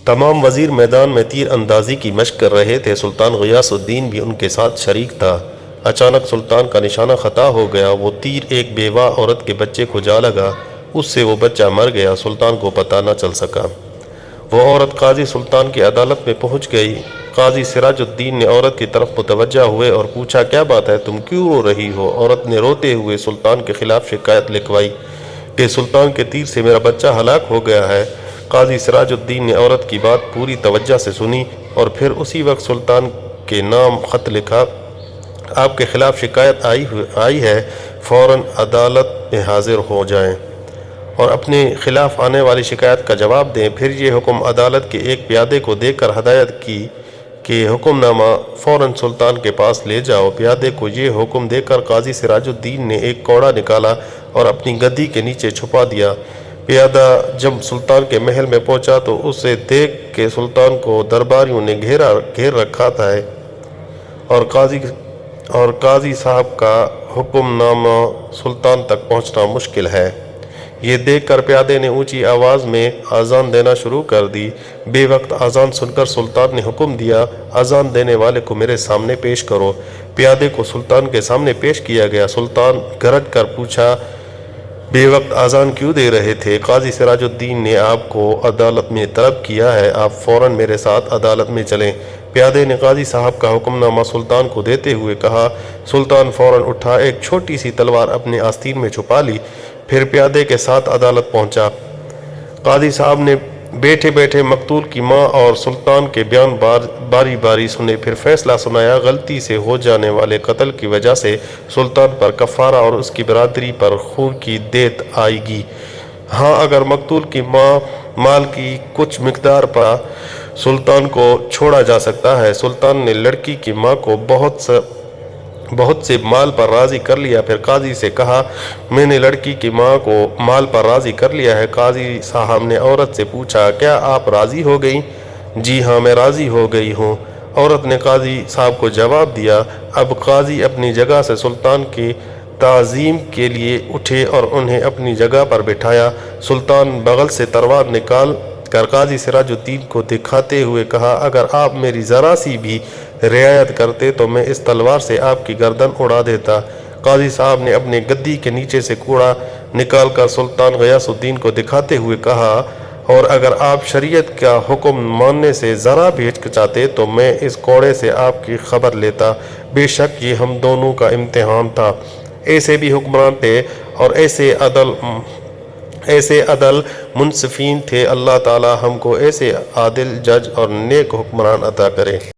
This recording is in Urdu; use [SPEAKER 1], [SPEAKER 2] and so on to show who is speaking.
[SPEAKER 1] تمام وزیر میدان میں تیر اندازی کی مشق کر رہے تھے۔ سلطان غیاث الدین بھی ان کے ساتھ شریک تھا۔ اچانک سلطان کا نشانہ خطا ہو گیا۔ وہ تیر ایک بیوہ عورت کے بچے کو جا لگا، اس سے وہ بچہ مر گیا۔ سلطان کو پتہ نہ چل سکا۔ وہ عورت قاضی سلطان کی عدالت میں پہنچ گئی۔ قاضی سراج الدین نے عورت کی طرف متوجہ ہوئے اور پوچھا، کیا بات ہے، تم کیوں رو رہی ہو؟ عورت نے روتے ہوئے سلطان کے خلاف شکایت لکھوائی کہ سلطان کے تیر سے میرا بچہ ہلاک ہو گیا ہے۔ قاضی سراج الدین نے عورت کی بات پوری توجہ سے سنی اور پھر اسی وقت سلطان کے نام خط لکھا، آپ کے خلاف شکایت آئی ہے، فوراً عدالت میں حاضر ہو جائیں اور اپنے خلاف آنے والی شکایت کا جواب دیں۔ پھر یہ حکم عدالت کے ایک پیادے کو دے کر ہدایت کی کہ حکم نامہ فوراً سلطان کے پاس لے جاؤ۔ پیادے کو یہ حکم دے کر قاضی سراج الدین نے ایک کوڑا نکالا اور اپنی گدی کے نیچے چھپا دیا۔ پیادہ جب سلطان کے محل میں پہنچا تو اسے دیکھ کے سلطان کو درباریوں نے گھیر رکھا تھا اور قاضی صاحب کا حکم نامہ سلطان تک پہنچنا مشکل ہے۔ یہ دیکھ کر پیادے نے اونچی آواز میں اذان دینا شروع کر دی۔ بے وقت اذان سن کر سلطان نے حکم دیا، اذان دینے والے کو میرے سامنے پیش کرو۔ پیادے کو سلطان کے سامنے پیش کیا گیا۔ سلطان گرج کر پوچھا، بے وقت اذان کیوں دے رہے تھے؟ قاضی سراج الدین نے آپ کو عدالت میں طلب کیا ہے، آپ فوراً میرے ساتھ عدالت میں چلیں۔ پیادے نے قاضی صاحب کا حکم نامہ سلطان کو دیتے ہوئے کہا۔ سلطان فوراً اٹھا، ایک چھوٹی سی تلوار اپنے آستین میں چھپا لی، پھر پیادے کے ساتھ عدالت پہنچا۔ قاضی صاحب نے بیٹھے بیٹھے مقتول کی ماں اور سلطان کے بیان باری باری سنے، پھر فیصلہ سنایا۔ غلطی سے ہو جانے والے قتل کی وجہ سے سلطان پر کفارہ اور اس کی برادری پر خون کی دیت آئے گی۔ ہاں، اگر مقتول کی مال کی کچھ مقدار پر سلطان کو چھوڑا جا سکتا ہے۔ سلطان نے لڑکی کی ماں کو بہت سے مال پر راضی کر لیا، پھر قاضی سے کہا، میں نے لڑکی کی ماں کو مال پر راضی کر لیا ہے۔ قاضی صاحب نے عورت سے پوچھا، کیا آپ راضی ہو گئیں؟ جی ہاں، میں راضی ہو گئی ہوں، عورت نے قاضی صاحب کو جواب دیا۔ اب قاضی اپنی جگہ سے سلطان کی تعظیم کے لیے اٹھے اور انہیں اپنی جگہ پر بٹھایا۔ سلطان بغل سے تلوار نکال کر قاضی سراج الدین کو دکھاتے ہوئے کہا، اگر آپ میری ذرا سی بھی رعایت کرتے تو میں اس تلوار سے آپ کی گردن اڑا دیتا۔ قاضی صاحب نے اپنے گدی کے نیچے سے کوڑا نکال کر سلطان غیاث الدین کو دکھاتے ہوئے کہا، اور اگر آپ شریعت کا حکم ماننے سے ذرا بھی ہچکچاتے تو میں اس کوڑے سے آپ کی خبر لیتا۔ بے شک یہ ہم دونوں کا امتحان تھا۔ ایسے بھی حکمران تھے اور ایسے عدل منصفین تھے۔ اللہ تعالی ہم کو ایسے عادل جج اور نیک حکمران عطا کرے۔